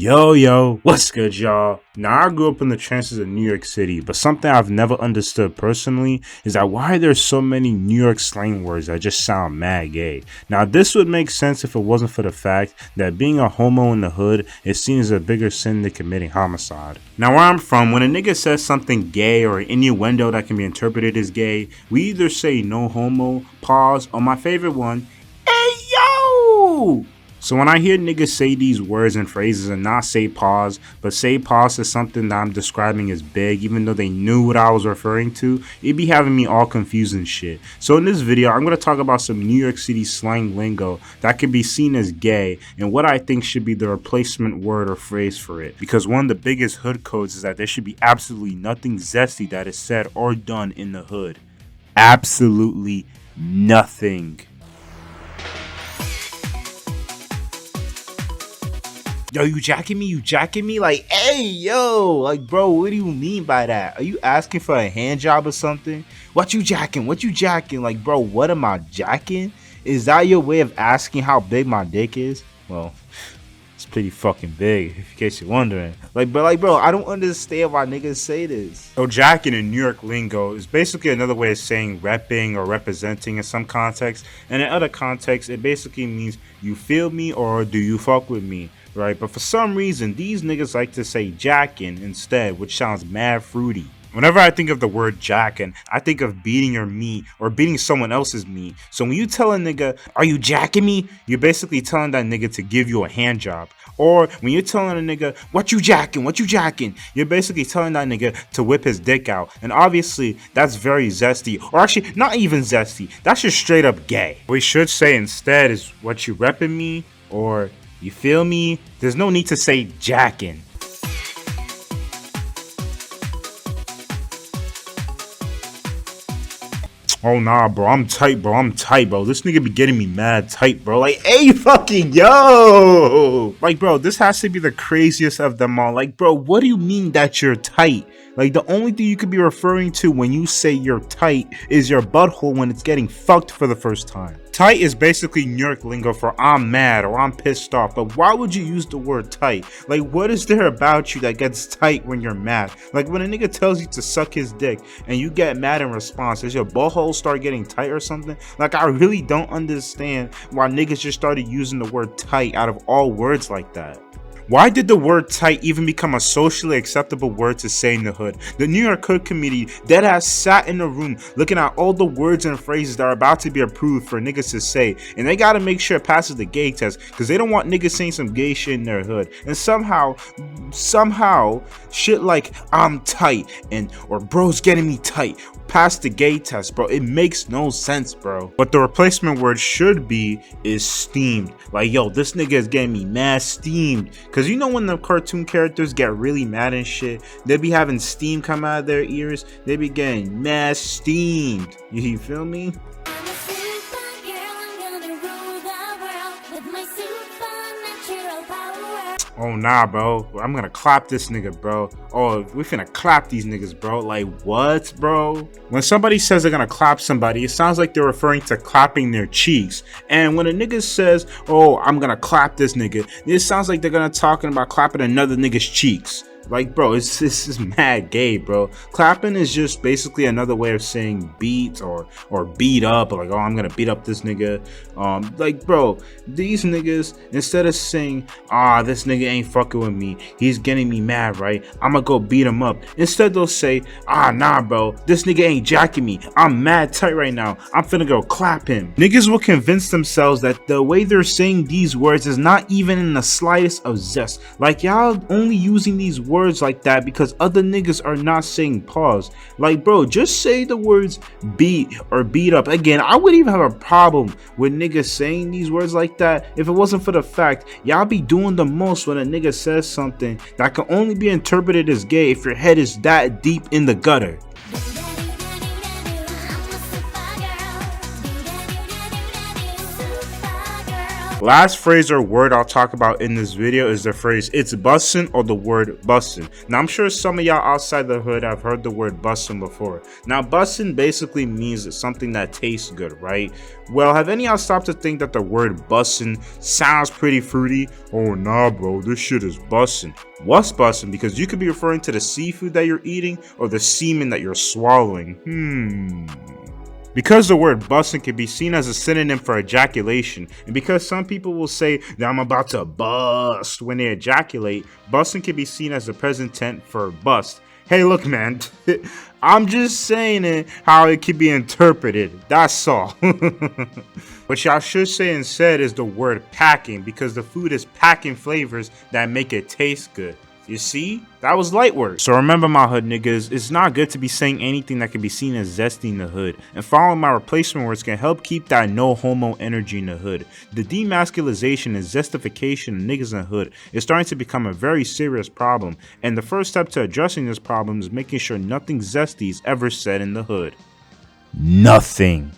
Yo, what's good, y'all? Now, I grew up in the trenches of New York City, but something I've never understood personally is that why there's so many New York slang words that just sound mad gay. Now, this would make sense if it wasn't for the fact that being a homo in the hood is seen as a bigger sin than committing homicide. Now, where I'm from, when a nigga says something gay or an innuendo that can be interpreted as gay, we either say no homo, pause, or my favorite one, hey yo! So when I hear niggas say these words and phrases and not say pause, but say pause to something that I'm describing as big, even though they knew what I was referring to, it be having me all confused and shit. So in this video, I'm going to talk about some New York City slang lingo that could be seen as gay and what I think should be the replacement word or phrase for it. Because one of the biggest hood codes is that there should be absolutely nothing zesty that is said or done in the hood. Absolutely nothing. Yo, you jacking me? You jacking me? Like, hey, yo, like, bro, what do you mean by that? Are you asking for a hand job or something? What you jacking? What you jacking? Like, bro, what am I jacking? Is that your way of asking how big my dick is? Well, it's pretty fucking big, in case you're wondering. Bro, I don't understand why niggas say this. So jacking in New York lingo is basically another way of saying repping or representing in some contexts. And in other contexts, it basically means you feel me or do you fuck with me? Right, but for some reason, these niggas like to say jackin' instead, which sounds mad fruity. Whenever I think of the word jackin', I think of beating your meat or beating someone else's meat. So when you tell a nigga, are you jacking me? You're basically telling that nigga to give you a hand job. Or when you're telling a nigga, what you jacking? What you jacking? You're basically telling that nigga to whip his dick out. And obviously, that's very zesty. Or actually, not even zesty. That's just straight up gay. What we should say instead is, what you repping me? Or you feel me? There's no need to say jackin'. Oh nah, bro, I'm tight, bro. This nigga be getting me mad tight, bro. Like, hey, fucking yo! Like, bro, this has to be the craziest of them all. Like, bro, what do you mean that you're tight? Like, the only thing you could be referring to when you say you're tight is your butthole when it's getting fucked for the first time. Tight is basically New York lingo for I'm mad or I'm pissed off, but why would you use the word tight? Like, what is there about you that gets tight when you're mad? Like, when a nigga tells you to suck his dick and you get mad in response, does your butthole start getting tight or something? Like, I really don't understand why niggas just started using the word tight out of all words like that. Why did the word tight even become a socially acceptable word to say in the hood? The New York hood committee deadass sat in the room looking at all the words and phrases that are about to be approved for niggas to say, and they gotta make sure it passes the gay test because they don't want niggas saying some gay shit in their hood. And somehow, shit like I'm tight and or bro's getting me tight pass the gay test, bro. It makes no sense, bro. What the replacement word should be is steamed. Like, yo, this nigga is getting me mad steamed. Cause you know when the cartoon characters get really mad and shit, they be having steam come out of their ears. They be getting mad steamed. You feel me? Oh nah, bro, I'm gonna clap this nigga, bro. Oh, we finna clap these niggas, bro. Like, what, bro? When somebody says they're gonna clap somebody, it sounds like they're referring to clapping their cheeks. And when a nigga says, oh, I'm gonna clap this nigga, it sounds like they're gonna talking about clapping another nigga's cheeks. Like, bro, this is mad gay, bro. Clapping is just basically another way of saying beat or beat up. Like, oh, I'm gonna beat up this nigga. Like, bro, these niggas, instead of saying, this nigga ain't fucking with me, he's getting me mad, right? I'm gonna go beat him up. Instead, they'll say, nah, bro, this nigga ain't jacking me. I'm mad tight right now. I'm finna go clap him. Niggas will convince themselves that the way they're saying these words is not even in the slightest of zest. Like, y'all only using these words like that because other niggas are not saying pause. Like, bro, just say the words beat or beat up. Again, I wouldn't even have a problem with niggas saying these words like that if it wasn't for the fact y'all be doing the most when a nigga says something that can only be interpreted as gay if your head is that deep in the gutter. Last phrase or word I'll talk about in this video is the phrase "it's bussin'" or the word bussin'. Now I'm sure some of y'all outside the hood have heard the word bussin' before. Now bussin' basically means something that tastes good, right? Well, have any of y'all stopped to think that the word bussin' sounds pretty fruity? Oh nah bro, this shit is bussin'. What's bussin'? Because you could be referring to the seafood that you're eating or the semen that you're swallowing. Because the word bussin' can be seen as a synonym for ejaculation, and because some people will say that I'm about to bust when they ejaculate, bussin' can be seen as the present tense for bust. Hey look man, I'm just saying it how it can be interpreted, that's all. What y'all should say instead is the word packing, because the food is packing flavors that make it taste good. You see? That was light work. So remember my hood niggas, it's not good to be saying anything that can be seen as zesty in the hood. And following my replacement words can help keep that no homo energy in the hood. The demasculization and zestification of niggas in the hood is starting to become a very serious problem. And the first step to addressing this problem is making sure nothing zesty is ever said in the hood. Nothing.